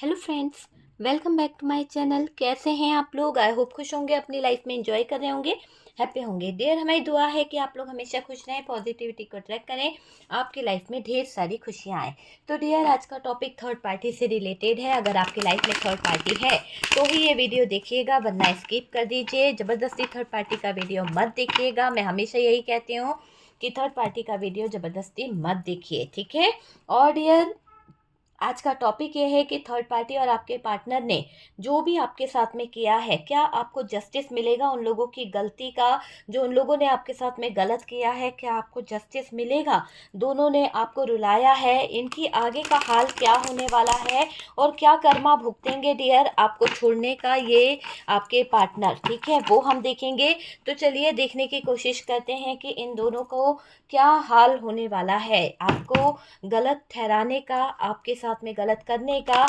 Hello friends, welcome back to my channel. कैसे हैं आप लोग? आई होप खुश होंगे, अपनी लाइफ में एंजॉय कर रहे होंगे, हैप्पी होंगे। डियर, हमारी दुआ है कि आप लोग हमेशा खुश रहें, पॉजिटिविटी को अट्रैक्ट करें, आपकी लाइफ में ढेर सारी खुशियां आए। तो डियर, आज का टॉपिक थर्ड पार्टी से रिलेटेड है। अगर आपकी लाइफ में थर्ड पार्टी है तो ही ये वीडियो देखिएगा, वरना स्किप कर दीजिए। ज़बरदस्ती थर्ड पार्टी का वीडियो मत देखिएगा। मैं हमेशा यही कहती हूँ कि थर्ड पार्टी का वीडियो ज़बरदस्ती मत देखिए, ठीक है। और डियर, आज का टॉपिक ये है कि थर्ड पार्टी और आपके पार्टनर ने जो भी आपके साथ में किया है, क्या आपको जस्टिस मिलेगा उन लोगों की गलती का? जो उन लोगों ने आपके साथ में गलत किया है, क्या आपको जस्टिस मिलेगा? दोनों ने आपको रुलाया है, इनकी आगे का हाल क्या होने वाला है और क्या कर्मा भुगतेंगे डियर आपको छोड़ने का ये आपके पार्टनर, ठीक है, वो हम देखेंगे। तो चलिए देखने की कोशिश करते हैं कि इन दोनों को क्या हाल होने वाला है, आपको गलत ठहराने का, आपके साथ में गलत करने का।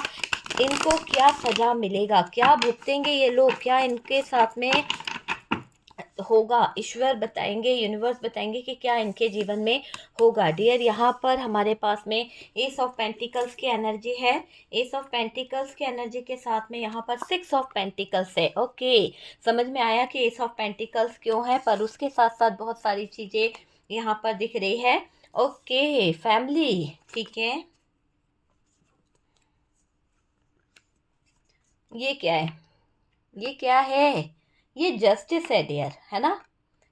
इनको क्या सजा मिलेगा, क्या भुगतेंगे ये लोग, क्या इनके साथ में होगा? ईश्वर बताएंगे, यूनिवर्स बताएंगे कि क्या इनके जीवन में होगा। डियर, यहाँ पर हमारे पास में एस ऑफ पेंटिकल्स की एनर्जी है। एस ऑफ पेंटिकल्स की एनर्जी के साथ में यहाँ पर सिक्स ऑफ पेंटिकल्स है। ओके, समझ में आया कि एस ऑफ पेंटिकल्स क्यों है, पर उसके साथ साथ बहुत सारी चीज़ें यहाँ पर दिख रही है। ओके, फैमिली, ठीक है। ये क्या है? ये क्या है? ये जस्टिस है डियर, है ना।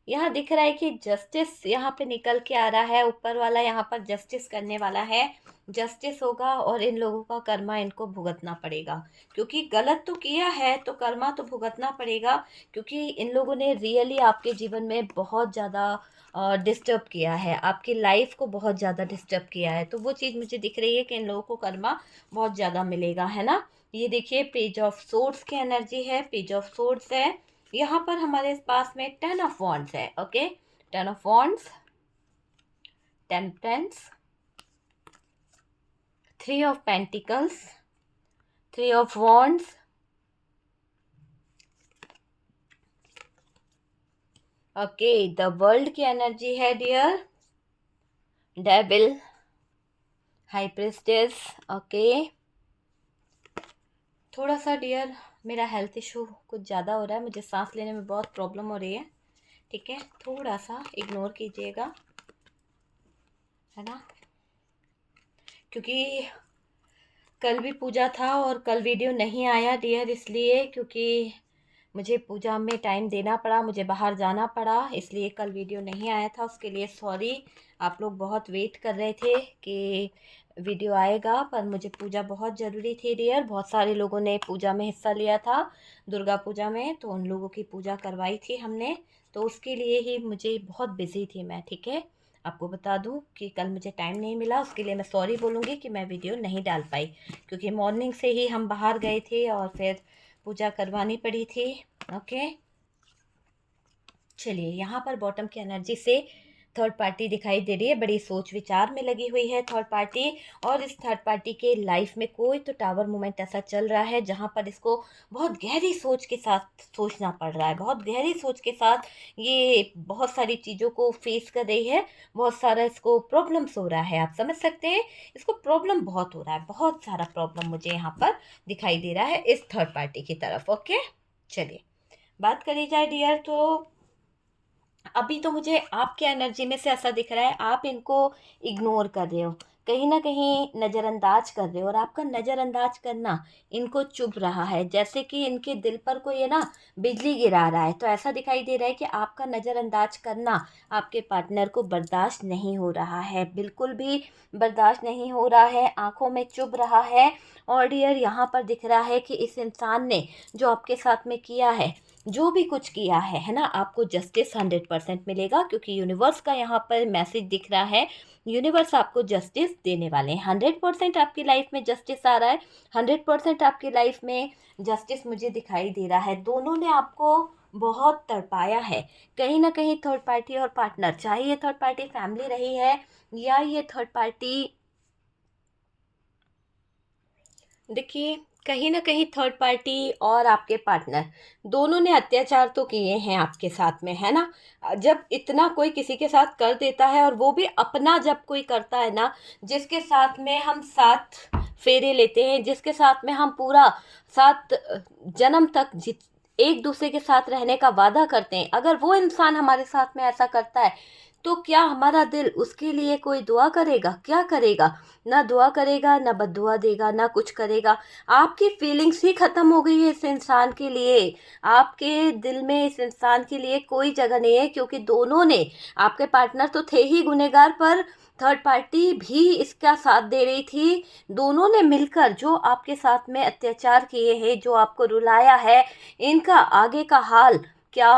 यहाँ दिख रहा है कि जस्टिस यहाँ पे निकल के आ रहा है। ऊपर वाला यहाँ पर जस्टिस करने वाला है। जस्टिस होगा और इन लोगों का कर्मा इनको भुगतना पड़ेगा, क्योंकि गलत तो किया है तो कर्मा तो भुगतना पड़ेगा। क्योंकि इन लोगों ने रियली आपके जीवन में बहुत ज़्यादा डिस्टर्ब किया है, आपकी लाइफ को बहुत ज़्यादा डिस्टर्ब किया है। तो वो चीज़ मुझे दिख रही है कि इन लोगों को कर्मा बहुत ज़्यादा मिलेगा, है ना। ये देखिए, पेज ऑफ सोर्ड्स की एनर्जी है, पेज ऑफ सोर्ड्स है। यहाँ पर हमारे पास में टेन ऑफ वॉन्ड्स है। Okay, ten of wands, temperance, three of pentacles, three of wands, okay, the world की एनर्जी है dear, devil, high priestess. Okay, थोड़ा सा डियर मेरा हेल्थ इशू कुछ ज़्यादा हो रहा है, मुझे सांस लेने में बहुत प्रॉब्लम हो रही है, ठीक है, थोड़ा सा इग्नोर कीजिएगा, है ना। क्योंकि कल भी पूजा था और कल वीडियो नहीं आया डियर, इसलिए क्योंकि मुझे पूजा में टाइम देना पड़ा, मुझे बाहर जाना पड़ा, इसलिए कल वीडियो नहीं आया था। उसके लिए सॉरी। आप लोग बहुत वेट कर रहे थे कि वीडियो आएगा, पर मुझे पूजा बहुत ज़रूरी थी डियर। बहुत सारे लोगों ने पूजा में हिस्सा लिया था, दुर्गा पूजा में, तो उन लोगों की पूजा करवाई थी हमने, तो उसके लिए ही मुझे बहुत बिज़ी थी मैं, ठीक है। आपको बता दूं कि कल मुझे टाइम नहीं मिला, उसके लिए मैं सॉरी बोलूँगी कि मैं वीडियो नहीं डाल पाई, क्योंकि मॉर्निंग से ही हम बाहर गए थे और फिर पूजा करवानी पड़ी थी। ओके, चलिए, यहाँ पर बॉटम की एनर्जी से थर्ड पार्टी दिखाई दे रही है, बड़ी सोच विचार में लगी हुई है थर्ड पार्टी। और इस थर्ड पार्टी के लाइफ में कोई तो टावर मोमेंट ऐसा चल रहा है जहाँ पर इसको बहुत गहरी सोच के साथ सोचना पड़ रहा है, बहुत गहरी सोच के साथ ये बहुत सारी चीज़ों को फेस कर रही है। बहुत सारा इसको प्रॉब्लम्स हो रहा है, आप समझ सकते हैं, इसको प्रॉब्लम बहुत हो रहा है, बहुत सारा प्रॉब्लम मुझे यहाँ पर दिखाई दे रहा है इस थर्ड पार्टी की तरफ। ओके, चलिए बात करी जाए डियर, तो अभी तो मुझे आपके एनर्जी में से ऐसा दिख रहा है आप इनको इग्नोर कर रहे हो, कहीं ना कहीं नज़रअंदाज कर रहे हो, और आपका नज़रअंदाज करना इनको चुभ रहा है, जैसे कि इनके दिल पर कोई है ना बिजली गिरा रहा है। तो ऐसा दिखाई दे रहा है कि आपका नज़रअंदाज करना आपके पार्टनर को बर्दाश्त नहीं हो रहा है, बिल्कुल भी बर्दाश्त नहीं हो रहा है, आंखों में चुभ रहा है। और डियर, यहाँ पर दिख रहा है कि इस इंसान ने जो आपके साथ में किया है, जो भी कुछ किया है ना, आपको जस्टिस 100% मिलेगा, क्योंकि यूनिवर्स का यहाँ पर मैसेज दिख रहा है। यूनिवर्स आपको जस्टिस देने वाले हैं, 100% आपकी लाइफ में जस्टिस आ रहा है, 100% आपकी लाइफ में जस्टिस मुझे दिखाई दे रहा है। दोनों ने आपको बहुत तड़पाया है, कहीं ना कहीं थर्ड पार्टी और पार्टनर, चाहे ये थर्ड पार्टी फैमिली रही है या ये थर्ड पार्टी, देखिए कहीं ना कहीं थर्ड पार्टी और आपके पार्टनर दोनों ने अत्याचार तो किए हैं आपके साथ में, है ना। जब इतना कोई किसी के साथ कर देता है, और वो भी अपना जब कोई करता है ना, जिसके साथ में हम साथ फेरे लेते हैं, जिसके साथ में हम पूरा साथ जन्म तक एक दूसरे के साथ रहने का वादा करते हैं, अगर वो इंसान हमारे साथ में ऐसा करता है, तो क्या हमारा दिल उसके लिए कोई दुआ करेगा? क्या करेगा? ना दुआ करेगा, ना बद्दुआ देगा, ना कुछ करेगा। आपकी फीलिंग्स ही ख़त्म हो गई है इस इंसान के लिए। आपके दिल में इस इंसान के लिए कोई जगह नहीं है, क्योंकि दोनों ने, आपके पार्टनर तो थे ही गुनहगार, पर थर्ड पार्टी भी इसका साथ दे रही थी। दोनों ने मिलकर जो आपके साथ में अत्याचार किए हैं, जो आपको रुलाया है, इनका आगे का हाल क्या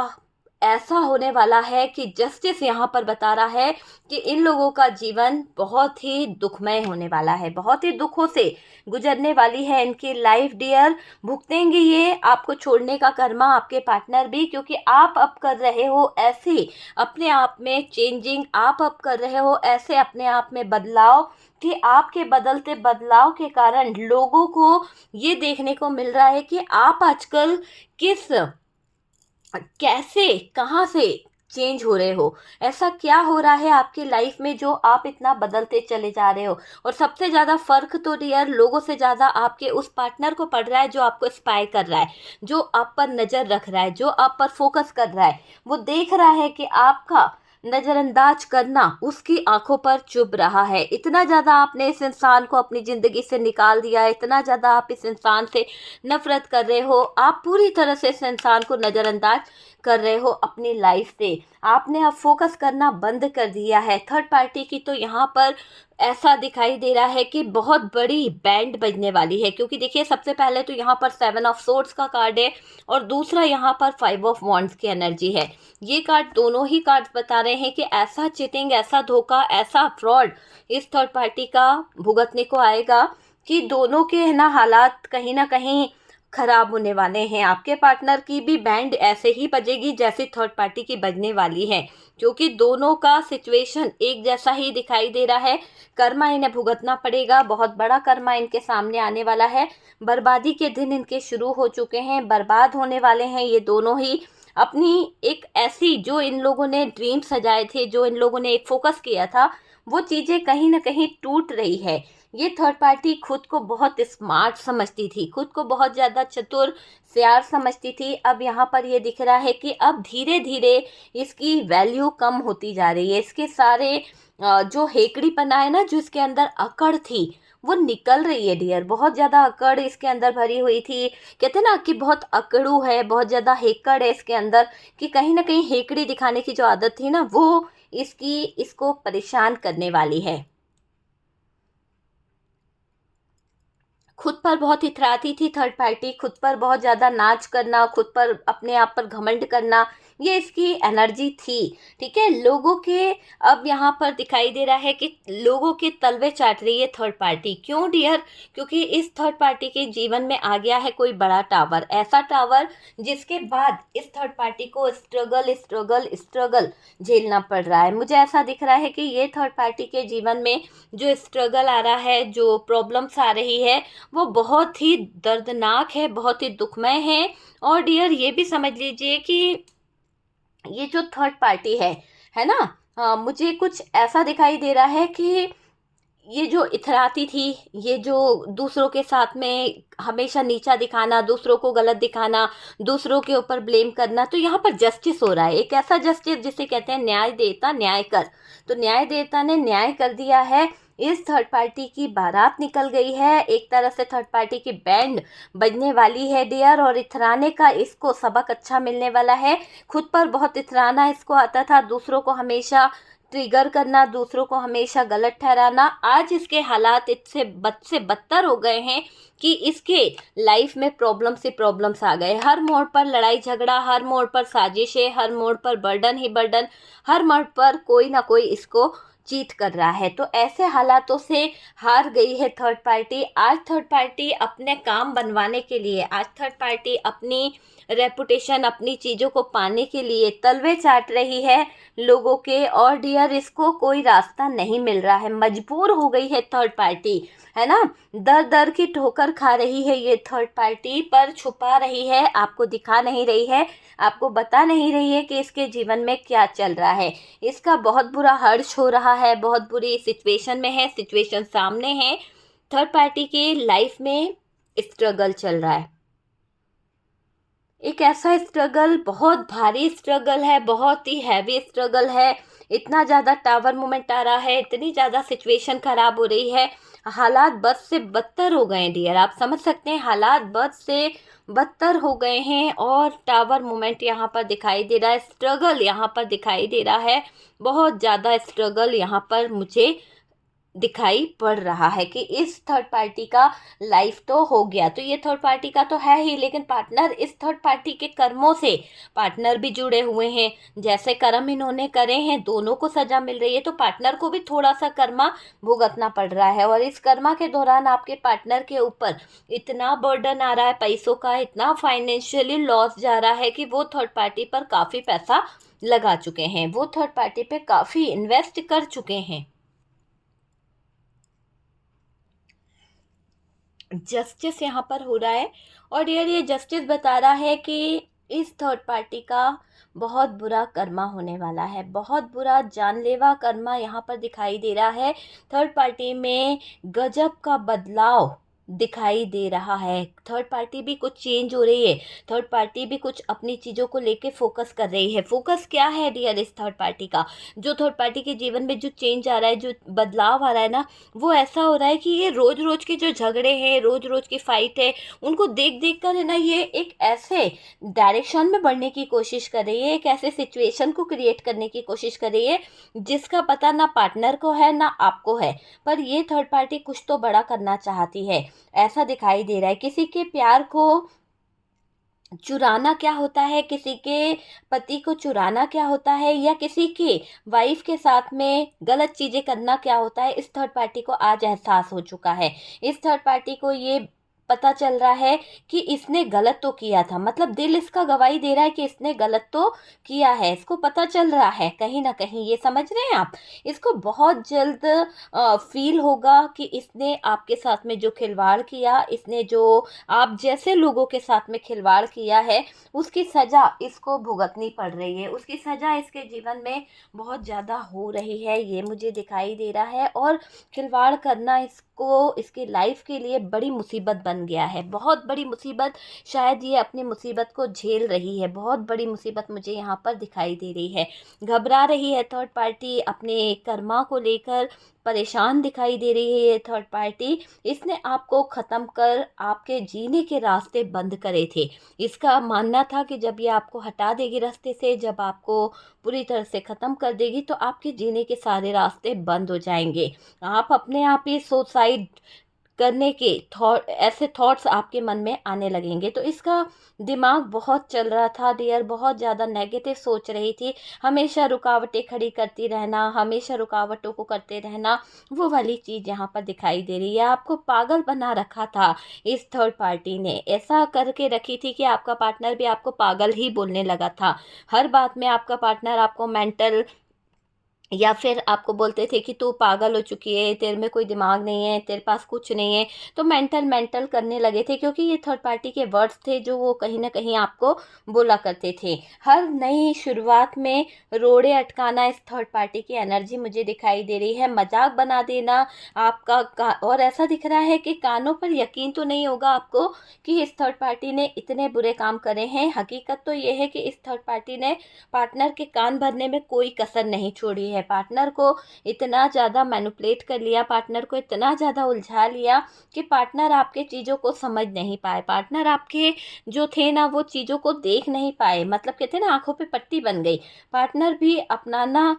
ऐसा होने वाला है कि जस्टिस यहाँ पर बता रहा है कि इन लोगों का जीवन बहुत ही दुखमय होने वाला है, बहुत ही दुखों से गुजरने वाली है इनकी लाइफ डियर। भुगतेंगे ये आपको छोड़ने का कर्मा, आपके पार्टनर भी, क्योंकि आप अब कर रहे हो ऐसे अपने आप में चेंजिंग, आप अब कर रहे हो ऐसे अपने आप में बदलाव कि आपके बदलते बदलाव के कारण लोगों को ये देखने को मिल रहा है कि आप आजकल किस, कैसे, कहाँ से चेंज हो रहे हो। ऐसा क्या हो रहा है आपकी लाइफ में जो आप इतना बदलते चले जा रहे हो। और सबसे ज़्यादा फ़र्क तो डियर लोगों से ज़्यादा आपके उस पार्टनर को पड़ रहा है जो आपको स्पाई कर रहा है, जो आप पर नज़र रख रहा है, जो आप पर फोकस कर रहा है। वो देख रहा है कि आपका नज़रअंदाज करना उसकी आंखों पर चुभ रहा है। इतना ज़्यादा आपने इस इंसान को अपनी ज़िंदगी से निकाल दिया है, इतना ज़्यादा आप इस इंसान से नफ़रत कर रहे हो, आप पूरी तरह से इस इंसान को नज़रअंदाज कर रहे हो अपनी लाइफ से। आपने अब फोकस करना बंद कर दिया है। थर्ड पार्टी की तो यहाँ पर ऐसा दिखाई दे रहा है कि बहुत बड़ी बैंड बजने वाली है, क्योंकि देखिए सबसे पहले तो यहाँ पर 7 ऑफ सोर्ड्स का कार्ड है, और दूसरा यहाँ पर 5 ऑफ वॉन्ड्स की एनर्जी है। ये कार्ड, दोनों ही कार्ड्स बता रहे हैं कि ऐसा चीटिंग, ऐसा धोखा, ऐसा फ्रॉड इस थर्ड पार्टी का भुगतने को आएगा कि दोनों के है ना हालात कहीं ना कहीं खराब होने वाले हैं। आपके पार्टनर की भी बैंड ऐसे ही बजेगी जैसे थर्ड पार्टी की बजने वाली है, क्योंकि दोनों का सिचुएशन एक जैसा ही दिखाई दे रहा है। कर्मा इन्हें भुगतना पड़ेगा, बहुत बड़ा कर्मा इनके सामने आने वाला है। बर्बादी के दिन इनके शुरू हो चुके हैं, बर्बाद होने वाले हैं ये दोनों ही। अपनी एक ऐसी, जो इन लोगों ने ड्रीम सजाए थे, जो इन लोगों ने एक फोकस किया था, वो चीज़ें कहीं ना कहीं टूट रही है। ये थर्ड पार्टी खुद को बहुत स्मार्ट समझती थी, खुद को बहुत ज़्यादा चतुर सियार समझती थी। अब यहाँ पर ये दिख रहा है कि अब धीरे धीरे इसकी वैल्यू कम होती जा रही है। इसके सारे जो हेकड़ीपना है ना, जो इसके अंदर अकड़ थी, वो निकल रही है डियर। बहुत ज़्यादा अकड़ इसके अंदर भरी हुई थी। कहते ना कि बहुत अकड़ू है, बहुत ज़्यादा हेकड़ है इसके अंदर, कि कहीं ना कहीं हेकड़ी दिखाने की जो आदत थी ना, वो इसको परेशान करने वाली है। खुद पर बहुत इतराती थी थर्ड पार्टी, खुद पर बहुत ज़्यादा नाच करना, खुद पर अपने आप पर घमंड करना, ये इसकी एनर्जी थी। ठीक है, लोगों के अब यहाँ पर दिखाई दे रहा है कि लोगों के तलवे चाट रही है थर्ड पार्टी। क्यों डियर? क्योंकि इस थर्ड पार्टी के जीवन में आ गया है कोई बड़ा टावर, ऐसा टावर जिसके बाद इस थर्ड पार्टी को स्ट्रगल स्ट्रगल स्ट्रगल झेलना पड़ रहा है। मुझे ऐसा दिख रहा है कि ये थर्ड पार्टी के जीवन में जो स्ट्रगल आ रहा है, जो प्रॉब्लम्स आ रही है, वो बहुत ही दर्दनाक है, बहुत ही दुखमय है। और डियर ये भी समझ लीजिए कि ये जो थर्ड पार्टी है ना, मुझे कुछ ऐसा दिखाई दे रहा है कि ये जो इथराती थी, ये जो दूसरों के साथ में हमेशा नीचा दिखाना, दूसरों को गलत दिखाना, दूसरों के ऊपर ब्लेम करना, तो यहाँ पर जस्टिस हो रहा है। एक ऐसा जस्टिस जिसे कहते हैं न्याय देवता न्याय कर। तो न्याय देवता ने न्याय कर दिया है। इस थर्ड पार्टी की बारात निकल गई है, एक तरह से थर्ड पार्टी की बैंड बजने वाली है डियर, और इथराने का इसको सबक अच्छा मिलने वाला है। खुद पर बहुत इथराना इसको आता था, दूसरों को हमेशा ट्रिगर करना, दूसरों को हमेशा गलत ठहराना। आज इसके हालात इससे बद से बदतर हो गए हैं कि इसके लाइफ में प्रॉब्लम से प्रॉब्लम्स आ गए। हर मोड़ पर लड़ाई झगड़ा, हर मोड़ पर साजिशें, हर मोड़ पर बर्डन ही बर्डन, हर मोड़ पर कोई ना कोई इसको चीट कर रहा है। तो ऐसे हालातों से हार गई है थर्ड पार्टी। आज थर्ड पार्टी अपने काम बनवाने के लिए, आज थर्ड पार्टी अपनी रेपुटेशन, अपनी चीज़ों को पाने के लिए तलवे चाट रही है लोगों के। और डियर, इसको कोई रास्ता नहीं मिल रहा है, मजबूर हो गई है थर्ड पार्टी, है ना। दर दर की ठोकर खा रही है ये थर्ड पार्टी, पर छुपा रही है, आपको दिखा नहीं रही है, आपको बता नहीं रही है कि इसके जीवन में क्या चल रहा है। इसका बहुत बुरा हर्ष हो रहा है, बहुत बुरी सिचुएशन में है, सिचुएशन सामने है। थर्ड पार्टी की लाइफ में स्ट्रगल चल रहा है, एक ऐसा स्ट्रगल, बहुत भारी स्ट्रगल है, बहुत ही हैवी स्ट्रगल है। इतना ज़्यादा टावर मोमेंट आ रहा है, इतनी ज़्यादा सिचुएशन ख़राब हो रही है, हालात बद से बदतर हो गए हैं डियर। आप समझ सकते हैं, हालात बद से बदतर हो गए हैं और टावर मोमेंट यहाँ पर दिखाई दे रहा है, स्ट्रगल यहाँ पर दिखाई दे रहा है, बहुत ज़्यादा स्ट्रगल यहाँ पर मुझे दिखाई पड़ रहा है कि इस थर्ड पार्टी का लाइफ तो हो गया, तो ये थर्ड पार्टी का तो है ही, लेकिन पार्टनर, इस थर्ड पार्टी के कर्मों से पार्टनर भी जुड़े हुए हैं। जैसे कर्म इन्होंने करे हैं, दोनों को सजा मिल रही है, तो पार्टनर को भी थोड़ा सा कर्मा भुगतना पड़ रहा है। और इस कर्मा के दौरान आपके पार्टनर के ऊपर इतना बर्डन आ रहा है पैसों का, इतना फाइनेंशियली लॉस जा रहा है कि वो थर्ड पार्टी पर काफ़ी पैसा लगा चुके हैं, वो थर्ड पार्टी पे काफ़ी इन्वेस्ट कर चुके हैं। जस्टिस यहाँ पर हो रहा है और यार ये जस्टिस बता रहा है कि इस थर्ड पार्टी का बहुत बुरा कर्मा होने वाला है, बहुत बुरा जानलेवा कर्मा यहाँ पर दिखाई दे रहा है। थर्ड पार्टी में गजब का बदलाव दिखाई दे रहा है, थर्ड पार्टी भी कुछ चेंज हो रही है, थर्ड पार्टी भी कुछ अपनी चीज़ों को लेके फोकस कर रही है। फोकस क्या है डियर इस थर्ड पार्टी का? जो थर्ड पार्टी के जीवन में जो चेंज आ रहा है, जो बदलाव आ रहा है ना, वो ऐसा हो रहा है कि ये रोज रोज के जो झगड़े हैं, रोज रोज की फाइट है, उनको देख देख कर, है ना, ये एक ऐसे डायरेक्शन में बढ़ने की कोशिश कर रही है, एक ऐसे सिचुएशन को क्रिएट करने की कोशिश कर रही है जिसका पता ना पार्टनर को है ना आपको है, पर ये थर्ड पार्टी कुछ तो बड़ा करना चाहती है, ऐसा दिखाई दे रहा है। किसी के प्यार को चुराना क्या होता है, किसी के पति को चुराना क्या होता है, या किसी के वाइफ के साथ में गलत चीज़ें करना क्या होता है, इस थर्ड पार्टी को आज एहसास हो चुका है। इस थर्ड पार्टी को ये पता चल रहा है कि इसने गलत तो किया था, मतलब दिल इसका गवाही दे रहा है कि इसने गलत तो किया है, इसको पता चल रहा है कहीं ना कहीं, ये समझ रहे हैं आप। इसको बहुत जल्द फील होगा कि इसने आपके साथ में जो खिलवाड़ किया, इसने जो आप जैसे लोगों के साथ में खिलवाड़ किया है, उसकी सज़ा इसको भुगतनी पड़ रही है, उसकी सज़ा इसके जीवन में बहुत ज़्यादा हो रही है, ये मुझे दिखाई दे रहा है। और खिलवाड़ करना इसको, इसकी लाइफ के लिए बड़ी मुसीबत बन गया है, बहुत बड़ी मुसीबत। शायद ये अपनी मुसीबत को झेल रही है, बहुत बड़ी मुसीबत मुझे यहाँ पर दिखाई दे रही है। घबरा रही है थर्ड पार्टी, अपने कर्मा को लेकर परेशान दिखाई दे रही है ये थर्ड पार्टी। इसने आपको ख़त्म कर आपके जीने के रास्ते बंद करे थे। इसका मानना था कि जब ये आपको हटा देगी रास्ते से, जब आपको पूरी तरह से ख़त्म कर देगी, तो आपके जीने के सारे रास्ते बंद हो जाएंगे, आप अपने आप ही सुसाइड करने के ऐसे थॉट्स आपके मन में आने लगेंगे। तो इसका दिमाग बहुत चल रहा था डियर, बहुत ज़्यादा नेगेटिव सोच रही थी, हमेशा रुकावटें खड़ी करती रहना, हमेशा रुकावटों को करते रहना, वो वाली चीज़ यहाँ पर दिखाई दे रही है। आपको पागल बना रखा था इस थर्ड पार्टी ने, ऐसा करके रखी थी कि आपका पार्टनर भी आपको पागल ही बोलने लगा था। हर बात में आपका पार्टनर आपको मेंटल, या फिर आपको बोलते थे कि तू पागल हो चुकी है, तेरे में कोई दिमाग नहीं है, तेरे पास कुछ नहीं है, तो मेंटल मेंटल करने लगे थे, क्योंकि ये थर्ड पार्टी के वर्ड्स थे जो वो कहीं ना कहीं आपको बोला करते थे। हर नई शुरुआत में रोड़े अटकाना, इस थर्ड पार्टी की एनर्जी मुझे दिखाई दे रही है, मजाक बना देना आपका और ऐसा दिख रहा है कि कानों पर यकीन तो नहीं होगा आपको कि इस थर्ड पार्टी ने इतने बुरे काम करे हैं। हकीकत तो ये है कि इस थर्ड पार्टी ने पार्टनर के कान भरने में कोई कसर नहीं छोड़ी है, पार्टनर को इतना ज़्यादा मैनिपुलेट कर लिया, पार्टनर को इतना ज़्यादा उलझा लिया कि पार्टनर आपके चीज़ों को समझ नहीं पाए, पार्टनर आपके जो थे ना वो चीज़ों को देख नहीं पाए, मतलब कहते हैं ना आंखों पे पट्टी बन गई। पार्टनर भी अपनाना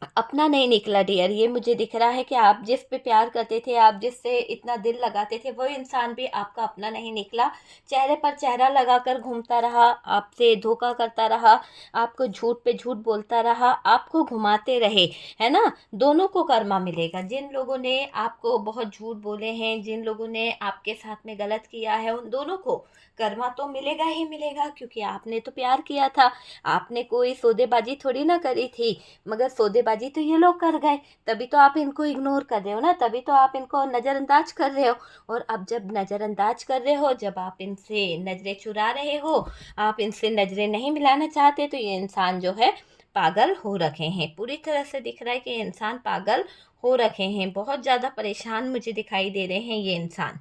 अपना नहीं निकला डियर। ये मुझे दिख रहा है कि आप जिस पे प्यार करते थे, आप जिससे इतना दिल लगाते थे, वो इंसान भी आपका अपना नहीं निकला। चेहरे पर चेहरा लगाकर घूमता रहा, आपसे धोखा करता रहा, आपको झूठ पे झूठ बोलता रहा, आपको घुमाते रहे, है ना। दोनों को कर्मा मिलेगा। जिन लोगों ने आपको बहुत झूठ बोले हैं, जिन लोगों ने आपके साथ में गलत किया है, उन दोनों को कर्मा तो मिलेगा ही मिलेगा, क्योंकि आपने तो प्यार किया था। आपने कोई सौदेबाजी थोड़ी ना करी थी, मगर सौदेबाजी तो ये लोग कर गए। तभी तो आप इनको इग्नोर कर रहे हो ना, तभी तो आप इनको नज़रअंदाज कर रहे हो। और अब जब नज़रअंदाज कर रहे हो, जब आप इनसे नज़रें चुरा रहे हो, आप इनसे नज़रें नहीं मिलाना चाहते, तो ये इंसान जो है पागल हो रखे हैं। पूरी तरह से दिख रहा है कि ये इंसान पागल हो रखे हैं। बहुत ज़्यादा परेशान मुझे दिखाई दे रहे हैं ये इंसान।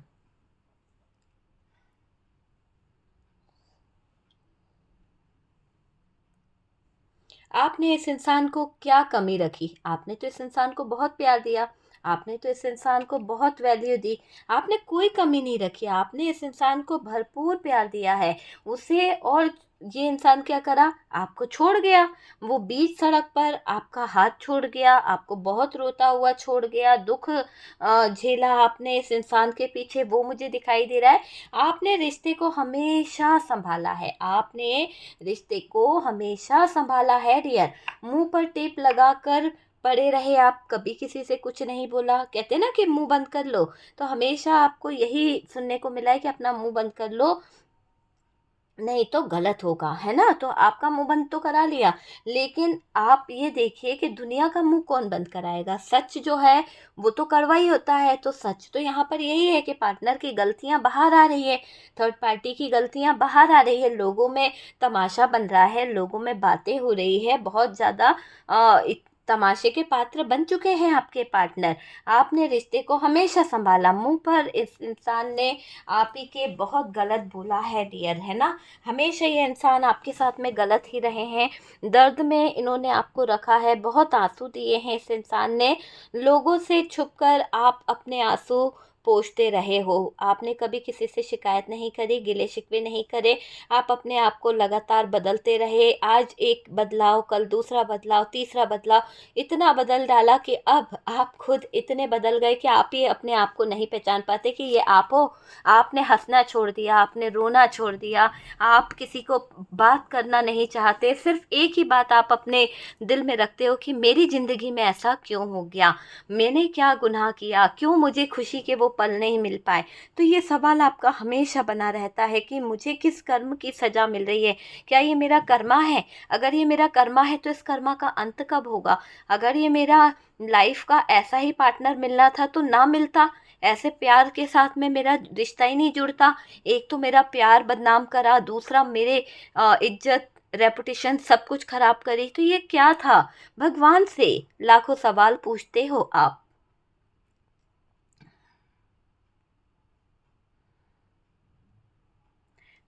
आपने इस इंसान को क्या कमी रखी? आपने तो इस इंसान को बहुत प्यार दिया, आपने तो इस इंसान को बहुत वैल्यू दी, आपने कोई कमी नहीं रखी, आपने इस इंसान को भरपूर प्यार दिया है उसे। और ये इंसान क्या करा? आपको छोड़ गया। वो बीच सड़क पर आपका हाथ छोड़ गया, आपको बहुत रोता हुआ छोड़ गया। दुख झेला आपने इस इंसान के पीछे, वो मुझे दिखाई दे रहा है। आपने रिश्ते को हमेशा संभाला है, आपने रिश्ते को हमेशा संभाला है डियर। मुंह पर टेप लगाकर पड़े रहे आप, कभी किसी से कुछ नहीं बोला। कहते ना कि मुंह बंद कर लो, तो हमेशा आपको यही सुनने को मिला है कि अपना मुंह बंद कर लो, नहीं तो गलत होगा, है ना। तो आपका मुंह बंद तो करा लिया, लेकिन आप ये देखिए कि दुनिया का मुंह कौन बंद कराएगा। सच जो है वो तो कड़वा ही होता है। तो सच तो यहाँ पर यही है कि पार्टनर की गलतियां बाहर आ रही है, थर्ड पार्टी की गलतियां बाहर आ रही है, लोगों में तमाशा बन रहा है, लोगों में बातें हो रही है, बहुत ज़्यादा तमाशे के पात्र बन चुके हैं आपके पार्टनर। आपने रिश्ते को हमेशा संभाला, मुंह पर इस इंसान ने आप ही के बहुत गलत बोला है डियर, है ना। हमेशा ये इंसान आपके साथ में गलत ही रहे हैं। दर्द में इन्होंने आपको रखा है, बहुत आंसू दिए हैं इस इंसान ने। लोगों से छुपकर आप अपने आंसू पोंछते रहे हो। आपने कभी किसी से शिकायत नहीं करी, गिले शिकवे नहीं करे। आप अपने आप को लगातार बदलते रहे। आज एक बदलाव, कल दूसरा बदलाव, तीसरा बदलाव, इतना बदल डाला कि अब आप खुद इतने बदल गए कि आप ही अपने आप को नहीं पहचान पाते कि ये आप हो। आपने हंसना छोड़ दिया, आपने रोना छोड़ दिया, आप किसी को बात करना नहीं चाहते। सिर्फ एक ही बात आप अपने दिल में रखते हो कि मेरी ज़िंदगी में ऐसा क्यों हो गया, मैंने क्या गुनाह किया, क्यों मुझे खुशी के वो पल नहीं मिल पाए। तो ये सवाल आपका हमेशा बना रहता है कि मुझे किस कर्म की सज़ा मिल रही है, क्या ये मेरा कर्मा है? अगर ये मेरा कर्मा है तो इस कर्मा का अंत कब होगा? अगर ये मेरा लाइफ का ऐसा ही पार्टनर मिलना था तो ना मिलता, ऐसे प्यार के साथ में मेरा रिश्ता ही नहीं जुड़ता। एक तो मेरा प्यार बदनाम करा, दूसरा मेरे इज्जत, रेपुटेशन सब कुछ खराब करी, तो ये क्या था? भगवान से लाखों सवाल पूछते हो आप।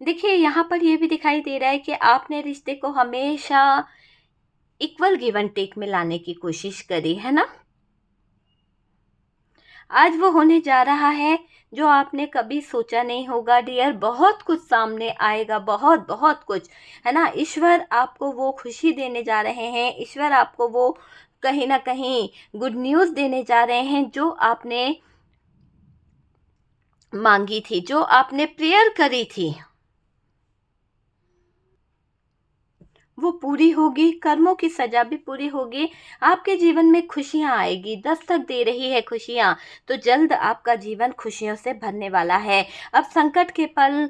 देखिए यहाँ पर ये भी दिखाई दे रहा है कि आपने रिश्ते को हमेशा इक्वल गिव एंड टेक में लाने की कोशिश करी, है ना। आज वो होने जा रहा है जो आपने कभी सोचा नहीं होगा डियर। बहुत कुछ सामने आएगा, बहुत बहुत कुछ, है ना। ईश्वर आपको वो खुशी देने जा रहे हैं, ईश्वर आपको वो कहीं ना कहीं गुड न्यूज़ देने जा रहे हैं। जो आपने मांगी थी, जो आपने प्रेयर करी थी, वो पूरी होगी, कर्मों की सजा भी पूरी होगी। आपके जीवन में खुशियाँ आएगी, दस्तक दे रही है खुशियाँ। तो जल्द आपका जीवन खुशियों से भरने वाला है। अब संकट के पल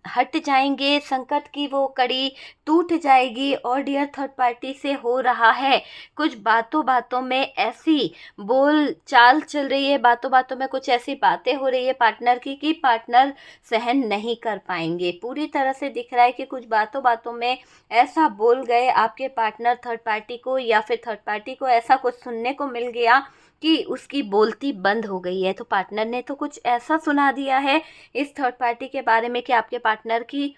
हट जाएंगे, संकट की वो कड़ी टूट जाएगी। और डियर थर्ड पार्टी से हो रहा है कुछ बातों बातों में ऐसी बोल चाल चल रही है, बातों बातों में कुछ ऐसी बातें हो रही है पार्टनर की कि पार्टनर सहन नहीं कर पाएंगे। पूरी तरह से दिख रहा है कि कुछ बातों बातों में ऐसा बोल गए आपके पार्टनर थर्ड पार्टी को, या फिर थर्ड पार्टी को ऐसा कुछ सुनने को मिल गया कि उसकी बोलती बंद हो गई है। तो पार्टनर ने तो कुछ ऐसा सुना दिया है इस थर्ड पार्टी के बारे में कि आपके पार्टनर की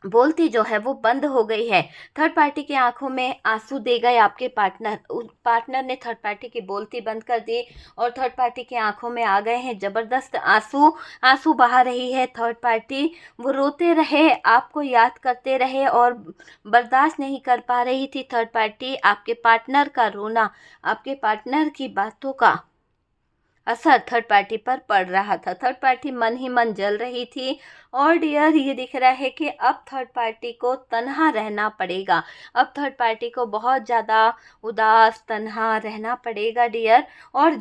बोलती जो है वो बंद हो गई है। थर्ड पार्टी की आंखों में आंसू दे गए आपके पार्टनर, उस पार्टनर ने थर्ड पार्टी की बोलती बंद कर दी और थर्ड पार्टी की आंखों में आ गए हैं ज़बरदस्त आंसू। आंसू बहा रही है थर्ड पार्टी। वो रोते रहे, आपको याद करते रहे और बर्दाश्त नहीं कर पा रही थी थर्ड पार्टी आपके पार्टनर का रोना, आपके पार्टनर की बातों का असर थर्ड पार्टी पर पड़ रहा था। थर्ड पार्टी मन ही मन जल रही थी। और डियर ये दिख रहा है कि अब थर्ड पार्टी को तन्हा रहना पड़ेगा। अब थर्ड पार्टी को बहुत ज़्यादा उदास तन्हा रहना पड़ेगा डियर। और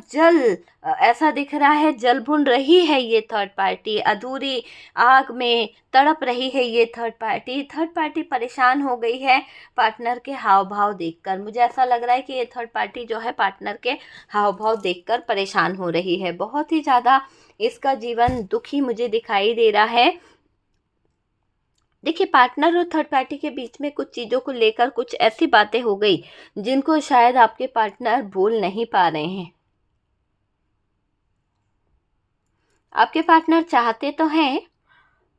ऐसा दिख रहा है जल भुन रही है ये थर्ड पार्टी, अधूरी आग में तड़प रही है ये थर्ड पार्टी। थर्ड पार्टी परेशान हो गई है पार्टनर के हाव भाव देखकर। मुझे ऐसा लग रहा है कि ये थर्ड पार्टी जो है पार्टनर के हाव भाव देखकर परेशान हो रही है। बहुत ही ज़्यादा इसका जीवन दुखी मुझे दिखाई दे रहा है। देखिए, पार्टनर और थर्ड पार्टी के बीच में कुछ चीज़ों को लेकर कुछ ऐसी बातें हो गई जिनको शायद आपके पार्टनर बोल नहीं पा रहे हैं। आपके पार्टनर चाहते तो हैं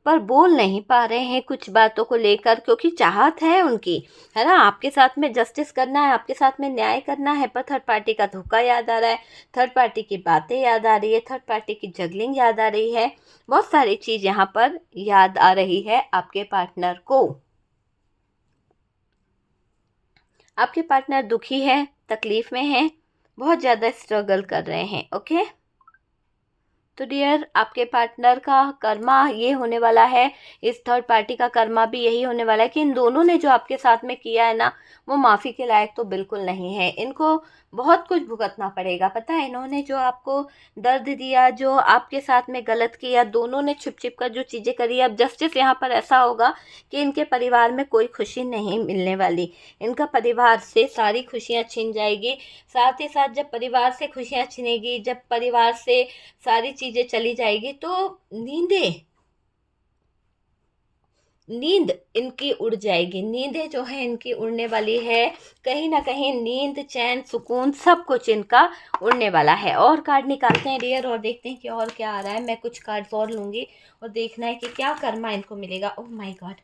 पर बोल नहीं पा रहे हैं कुछ बातों को लेकर, क्योंकि चाहत है उनकी, है ना, आपके साथ में जस्टिस करना है, आपके साथ में न्याय करना है, पर थर्ड पार्टी का धोखा याद आ रहा है, थर्ड पार्टी की बातें याद आ रही है, थर्ड पार्टी की जगलिंग याद आ रही है। बहुत सारी चीज़ यहाँ पर याद आ रही है आपके पार्टनर को। आपके पार्टनर दुखी है, तकलीफ में है, बहुत ज़्यादा स्ट्रगल कर रहे हैं। ओके, तो डियर आपके पार्टनर का कर्मा ये होने वाला है, इस थर्ड पार्टी का कर्मा भी यही होने वाला है कि इन दोनों ने जो आपके साथ में किया है ना, वो माफ़ी के लायक तो बिल्कुल नहीं है। इनको बहुत कुछ भुगतना पड़ेगा। पता है, इन्होंने जो आपको दर्द दिया, जो आपके साथ में गलत किया, दोनों ने छिप छिप कर जो चीज़ें करी, अब जस्टिस यहाँ पर ऐसा होगा कि इनके परिवार में कोई खुशी नहीं मिलने वाली। इनका परिवार से सारी खुशियाँ छिन जाएगी। साथ ही साथ जब परिवार से खुशियाँ छिनेगी, जब परिवार से सारी चीजें चली जाएगी, तो नींद इनकी उड़ जाएगी। नींदें जो है इनकी उड़ने वाली है। कहीं ना कहीं नींद, चैन, सुकून सब कुछ इनका उड़ने वाला है। और कार्ड निकालते हैं डियर और देखते हैं कि और क्या आ रहा है। मैं कुछ कार्ड्स और लूँगी और देखना है कि क्या कर्मा इनको मिलेगा। ओह माय गॉड,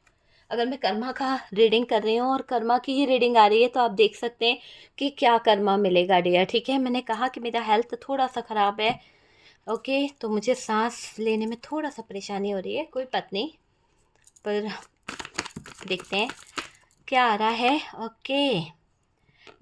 अगर मैं कर्मा का रीडिंग कर रही हूँ और कर्मा की ही रीडिंग आ रही है तो आप देख सकते हैं कि क्या कर्मा मिलेगा डियर। ठीक है, मैंने कहा कि मेरा हेल्थ थोड़ा सा ख़राब है। ओके, तो मुझे सांस लेने में थोड़ा सा परेशानी हो रही है, कोई बात नहीं, पर देखते हैं क्या आ रहा है। ओके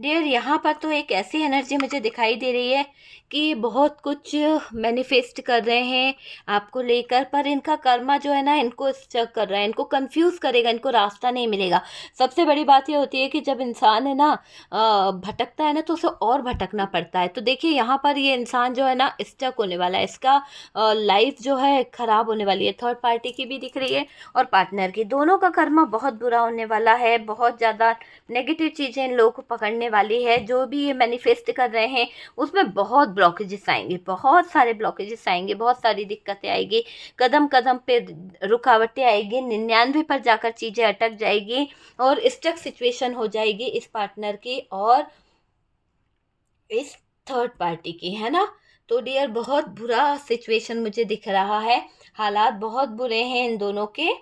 डियर, यहाँ पर तो एक ऐसी एनर्जी मुझे दिखाई दे रही है कि बहुत कुछ मैनिफेस्ट कर रहे हैं आपको लेकर, पर इनका कर्मा जो है ना इनको स्टक कर रहा है, इनको कंफ्यूज करेगा, इनको रास्ता नहीं मिलेगा। सबसे बड़ी बात ये होती है कि जब इंसान है ना भटकता है ना तो उसे और भटकना पड़ता है। तो देखिए यहाँ पर ये इंसान जो है ना स्टक होने वाला है, इसका लाइफ जो है ख़राब होने वाली है। थर्ड पार्टी की भी दिख रही है और पार्टनर की, दोनों का कर्मा बहुत बुरा होने वाला है। बहुत ज़्यादा नेगेटिव चीज़ें इन लोगों को पकड़ने वाली है। जो भी ये मैनिफेस्ट कर रहे हैं उसमें बहुत ब्लॉकेजेस आएंगे, बहुत सारे ब्लॉकेजेस आएंगे, बहुत सारी दिक्कतें आएगी, कदम कदम पे रुकावटें आएगी, 99 पर जाकर चीज़ें अटक जाएगी और स्टक सिचुएशन हो जाएगी इस पार्टनर की और इस थर्ड पार्टी की, है ना। तो डियर बहुत बुरा सिचुएशन मुझे दिख रहा है, हालात बहुत बुरे हैं इन दोनों के।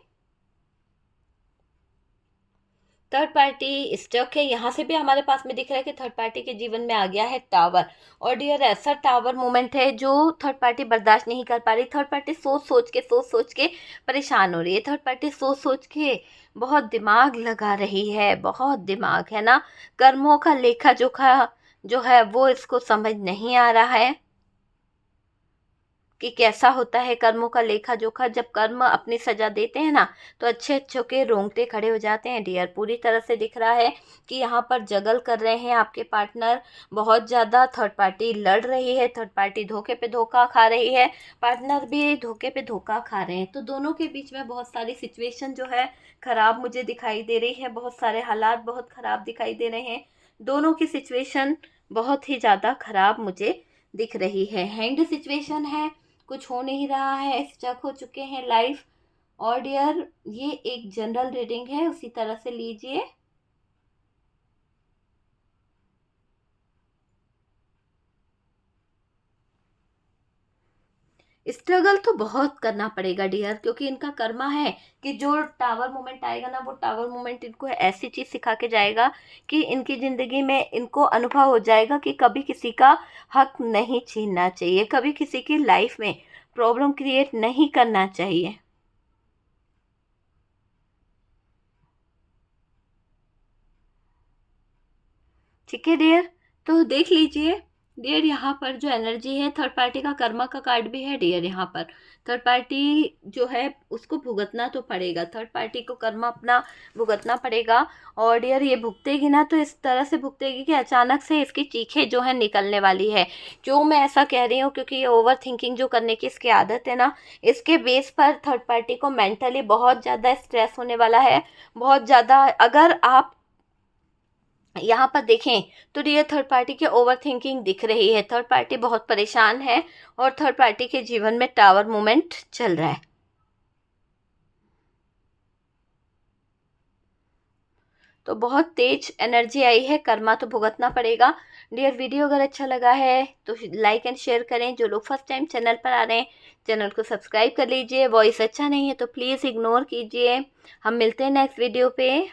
थर्ड पार्टी स्टक है। यहाँ से भी हमारे पास में दिख रहा है कि थर्ड पार्टी के जीवन में आ गया है टावर। और डियर ऐसा टावर मोमेंट है जो थर्ड पार्टी बर्दाश्त नहीं कर पा रही। थर्ड पार्टी सोच सोच के परेशान हो रही है। थर्ड पार्टी सोच सोच के बहुत दिमाग लगा रही है, बहुत दिमाग, है ना। कर्मों का लेखा जोखा जो है वो इसको समझ नहीं आ रहा है कि कैसा होता है कर्मों का लेखा जोखा। जब कर्म अपनी सजा देते हैं ना तो अच्छे अच्छों के रोंगटे खड़े हो जाते हैं डियर। पूरी तरह से दिख रहा है कि यहाँ पर जगल कर रहे हैं आपके पार्टनर, बहुत ज़्यादा थर्ड पार्टी लड़ रही है, थर्ड पार्टी धोखे पे धोखा खा रही है, पार्टनर भी धोखे पे धोखा खा रहे हैं। तो दोनों के बीच में बहुत सारी सिचुएशन जो है ख़राब मुझे दिखाई दे रही है, बहुत सारे हालात बहुत ख़राब दिखाई दे रहे हैं। दोनों की सिचुएशन बहुत ही ज़्यादा ख़राब मुझे दिख रही है। हैंग्ड सिचुएशन है, कुछ हो नहीं रहा है, स्टक हो चुके हैं लाइफ। और डियर ये एक जनरल रीडिंग है, उसी तरह से लीजिए। स्ट्रगल तो बहुत करना पड़ेगा डियर, क्योंकि इनका कर्मा है कि जो टावर मोमेंट आएगा ना, वो टावर मोमेंट इनको ऐसी चीज़ सिखा के जाएगा कि इनकी ज़िंदगी में इनको अनुभव हो जाएगा कि कभी किसी का हक नहीं छीनना चाहिए, कभी किसी की लाइफ में प्रॉब्लम क्रिएट नहीं करना चाहिए। ठीक है डियर, तो देख लीजिए डियर, यहाँ पर जो एनर्जी है थर्ड पार्टी का कर्मा का कार्ड भी है डियर। यहाँ पर थर्ड पार्टी जो है उसको भुगतना तो पड़ेगा, थर्ड पार्टी को कर्मा अपना भुगतना पड़ेगा। और डियर ये भुगतेगी ना तो इस तरह से भुगतेगी कि अचानक से इसकी चीखें जो है निकलने वाली है। क्यों मैं ऐसा कह रही हूँ, क्योंकि ये ओवर थिंकिंग जो करने की इसकी आदत है ना, इसके बेस पर थर्ड पार्टी को मेंटली बहुत ज़्यादा स्ट्रेस होने वाला है, बहुत ज़्यादा। अगर आप यहाँ पर देखें तो डियर थर्ड पार्टी की ओवर थिंकिंग दिख रही है, थर्ड पार्टी बहुत परेशान है और थर्ड पार्टी के जीवन में टावर मूवमेंट चल रहा है। तो बहुत तेज एनर्जी आई है, कर्मा तो भुगतना पड़ेगा। डियर वीडियो अगर अच्छा लगा है तो लाइक एंड शेयर करें। जो लोग फर्स्ट टाइम चैनल पर आ रहे हैं चैनल को सब्सक्राइब कर लीजिए। वॉइस अच्छा नहीं है तो प्लीज़ इग्नोर कीजिए। हम मिलते हैं नेक्स्ट वीडियो पे।